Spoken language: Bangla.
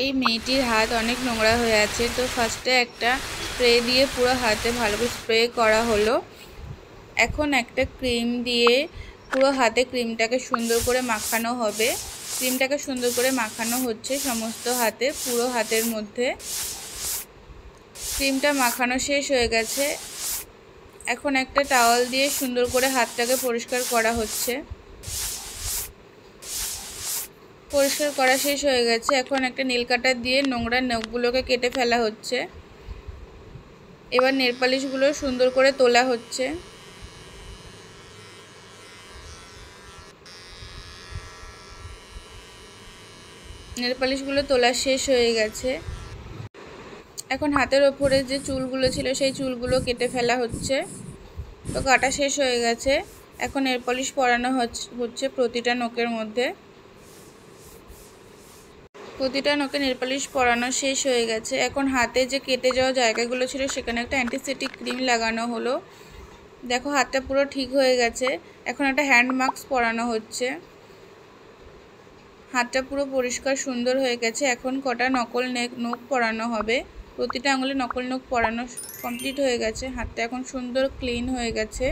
এই মেয়েটির হাত অনেক নোংরা হয়ে আছে, তো ফার্স্টে একটা স্প্রে দিয়ে পুরো হাতে ভালো করে স্প্রে করা হলো। এখন একটা ক্রিম দিয়ে পুরো হাতে ক্রিমটাকে সুন্দর করে মাখানো হবে। ক্রিমটাকে সুন্দর করে মাখানো হচ্ছে সমস্ত হাতে, পুরো হাতের মধ্যে। ক্রিমটা মাখানো শেষ হয়ে গেছে। এখন একটা টাওয়াল দিয়ে সুন্দর করে হাতটাকে পরিষ্কার করা হচ্ছে। পরিষ্কার করা শেষ হয়ে গেছে। এখন একটা নীল কাটার দিয়ে নোংরা নখগুলোকে কেটে ফেলা হচ্ছে। এবার নেল পালিশগুলো সুন্দর করে তোলা হচ্ছে। নেল পালিশগুলো তোলা শেষ হয়ে গেছে। এখন হাতের ওপরে যে চুলগুলো ছিল সেই চুলগুলো কেটে ফেলা হচ্ছে। তো কাটা শেষ হয়ে গেছে। এখন নেল পালিশ পরানো হচ্ছে প্রতিটা নখের মধ্যে। প্রতিটা নখে নেল পালিশ পরানো শেষ হয়ে গেছে। এখন হাতে যে কেটে যাওয়া জায়গাগুলো ছিল সেখানে একটা অ্যান্টিসেপ্টিক ক্রিম লাগানো হলো। দেখো হাতটা পুরো ঠিক হয়ে গেছে। এখন একটা হ্যান্ড মাস্ক পরানো হচ্ছে। হাতটা পুরো পরিষ্কার সুন্দর হয়ে গেছে। এখন কটা নকল নখ পরানো হবে। প্রতিটা আঙুলে নকল নখ পরানো কমপ্লিট হয়ে গেছে। হাতটা এখন সুন্দর ক্লিন হয়ে গেছে।